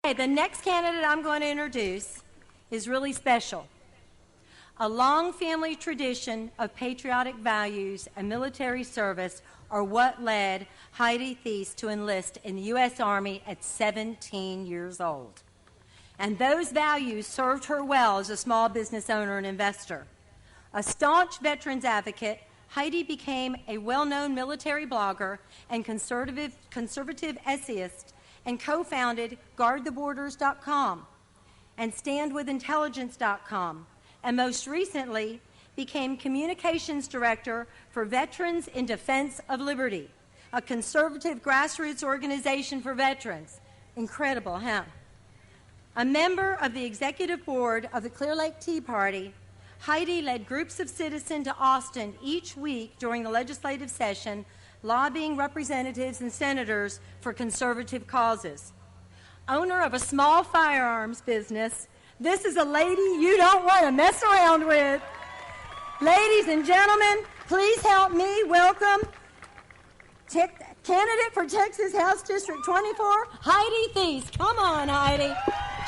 Okay, the next candidate I'm going to introduce is really special. A long family tradition of patriotic values and military service are what led Heidi Thiess to enlist in the U.S. Army at 17 years old. And those values served her well as a small business owner and investor. A staunch veterans advocate, Heidi became a well-known military blogger and conservative essayist and co-founded GuardTheBorders.com and StandWithIntelligence.com, and most recently became communications director for Veterans in Defense of Liberty, a conservative grassroots organization for veterans. Incredible, huh? A member of the executive board of the Clear Lake Tea Party, Heidi led groups of citizens to Austin each week during the legislative session, lobbying representatives and senators for conservative causes. Owner of a small firearms business, this is a lady you don't want to mess around with. Ladies and gentlemen, please help me welcome candidate for Texas House District 24, Heidi Thiess. Come on, Heidi.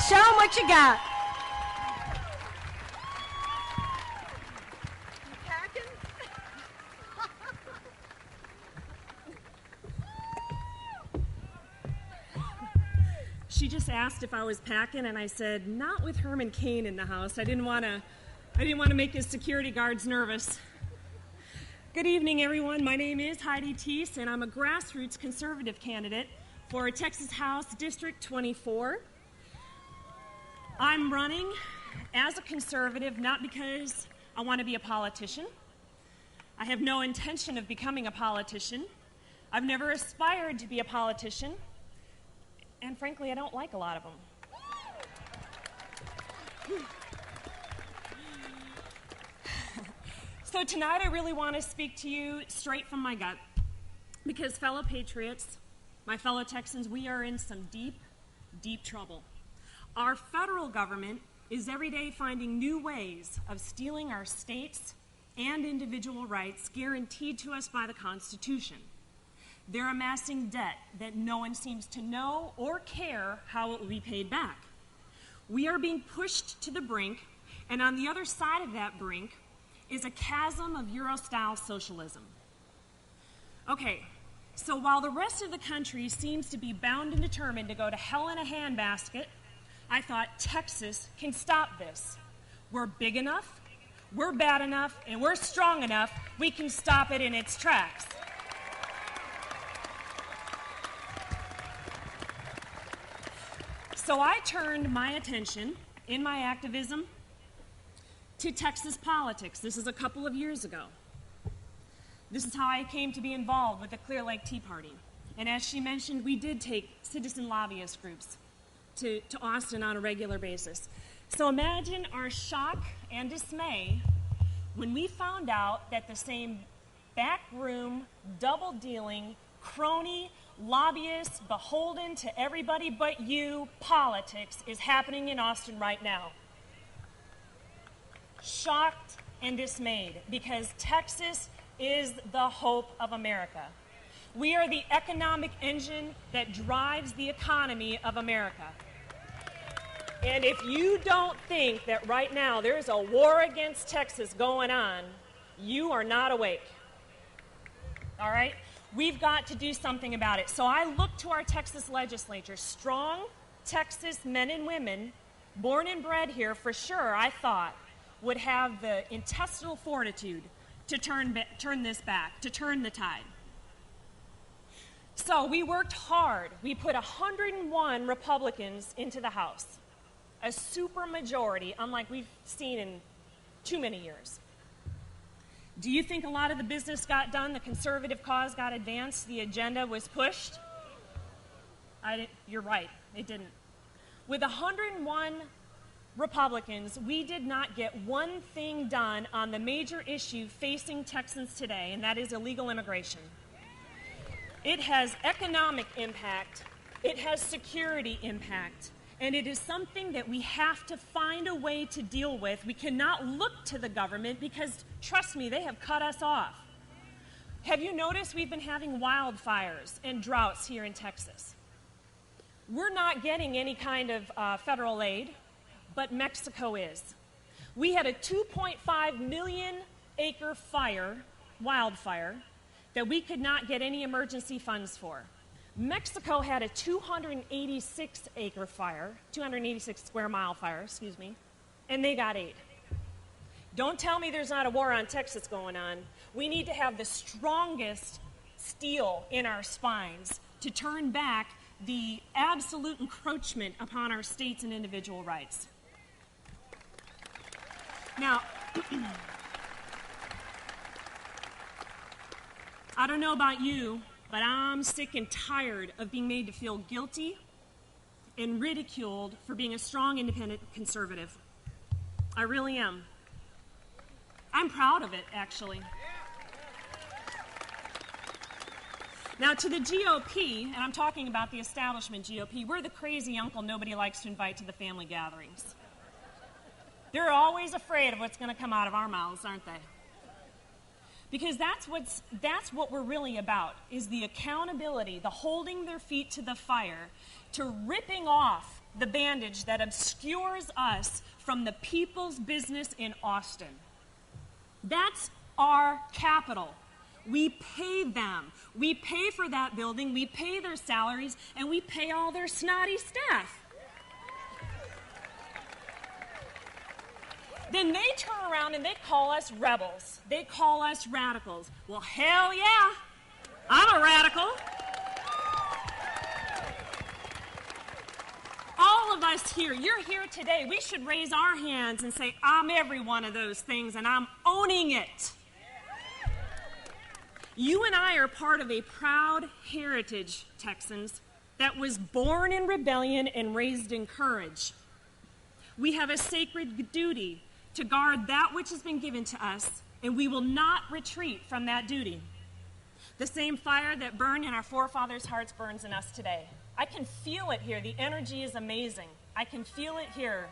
Show them what you got. She just asked if I was packing, and I said, not with Herman Cain in the house. I didn't want to make his security guards nervous. Good evening, everyone. My name is Heidi Thiess, and I'm a grassroots conservative candidate for Texas House District 24. I'm running as a conservative, not because I want to be a politician. I have no intention of becoming a politician. I've never aspired to be a politician. And frankly, I don't like a lot of them. So tonight I really want to speak to you straight from my gut. Because fellow patriots, my fellow Texans, we are in some deep, deep trouble. Our federal government is every day finding new ways of stealing our states and individual rights guaranteed to us by the Constitution. They're amassing debt that no one seems to know or care how it will be paid back. We are being pushed to the brink, and on the other side of that brink is a chasm of Euro-style socialism. Okay, so while the rest of the country seems to be bound and determined to go to hell in a handbasket, I thought Texas can stop this. We're big enough, we're bad enough, and we're strong enough, we can stop it in its tracks. So I turned my attention in my activism to Texas politics. This is a couple of years ago. This is how I came to be involved with the Clear Lake Tea Party. And as she mentioned, we did take citizen lobbyist groups to Austin on a regular basis. So imagine our shock and dismay when we found out that the same backroom, double-dealing, crony, lobbyist, beholden to everybody but you politics is happening in Austin right now. Shocked and dismayed because Texas is the hope of America. We are the economic engine that drives the economy of America. And if you don't think that right now there's a war against Texas going on, you are not awake. All right? We've got to do something about it. So I look to our Texas legislature, strong Texas men and women, born and bred here for sure, I thought, would have the intestinal fortitude to turn this back, to turn the tide. So we worked hard. We put 101 Republicans into the House, a supermajority, unlike we've seen in too many years. Do you think a lot of the business got done, the conservative cause got advanced, the agenda was pushed? You're right, it didn't. With 101 Republicans, we did not get one thing done on the major issue facing Texans today, and that is illegal immigration. It has economic impact, it has security impact, and it is something that we have to find a way to deal with. We cannot look to the government because, trust me, they have cut us off. Have you noticed we've been having wildfires and droughts here in Texas? We're not getting any kind of federal aid, but Mexico is. We had a 2.5 million acre wildfire, that we could not get any emergency funds for. Mexico had a 286 acre fire, 286 square mile fire, excuse me, and they got aid. Don't tell me there's not a war on Texas going on. We need to have the strongest steel in our spines to turn back the absolute encroachment upon our states and individual rights. Now, I don't know about you, but I'm sick and tired of being made to feel guilty and ridiculed for being a strong, independent conservative. I really am. I'm proud of it, actually. Now, to the GOP, and I'm talking about the establishment GOP, we're the crazy uncle nobody likes to invite to the family gatherings. They're always afraid of what's going to come out of our mouths, aren't they? Because that's what we're really about, is the accountability, the holding their feet to the fire, to ripping off the bandage that obscures us from the people's business in Austin. That's our capital. We pay them. We pay for that building, we pay their salaries, and we pay all their snotty staff. Then they turn around and they call us rebels. They call us radicals. Well, hell yeah, I'm a radical. All of us here, you're here today, we should raise our hands and say, I'm every one of those things and I'm owning it. You and I are part of a proud heritage, Texans, that was born in rebellion and raised in courage. We have a sacred duty to guard that which has been given to us, and we will not retreat from that duty. The same fire that burned in our forefathers' hearts burns in us today. I can feel it here. The energy is amazing. I can feel it here.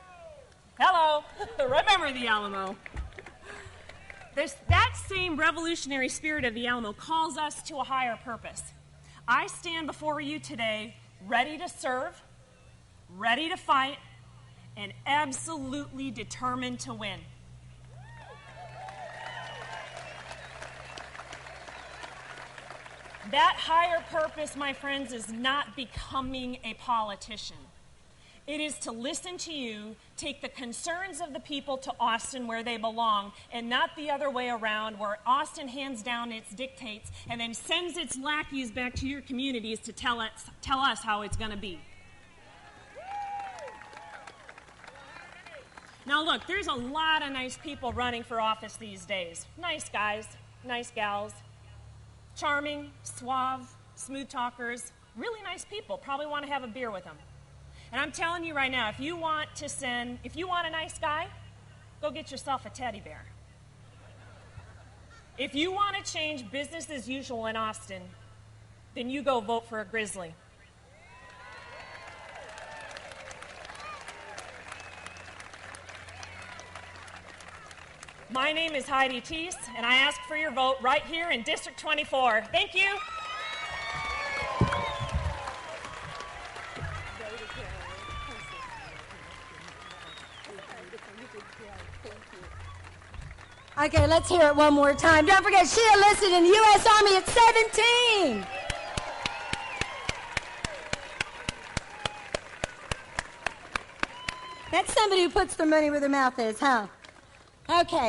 Hello, remember the Alamo. That same revolutionary spirit of the Alamo calls us to a higher purpose. I stand before you today ready to serve, ready to fight, and absolutely determined to win. That higher purpose, my friends, is not becoming a politician. It is to listen to you, take the concerns of the people to Austin where they belong, and not the other way around, where Austin hands down its dictates and then sends its lackeys back to your communities to tell us how it's going to be. Now look, there's a lot of nice people running for office these days. Nice guys, nice gals, charming, suave, smooth talkers, really nice people. Probably want to have a beer with them. And I'm telling you right now, if you want a nice guy, go get yourself a teddy bear. If you want to change business as usual in Austin, then you go vote for a grizzly. My name is Heidi Thiess, and I ask for your vote right here in District 24. Thank you. Okay, let's hear it one more time. Don't forget, she enlisted in the U.S. Army at 17. That's somebody who puts their money where their mouth is, huh? Okay.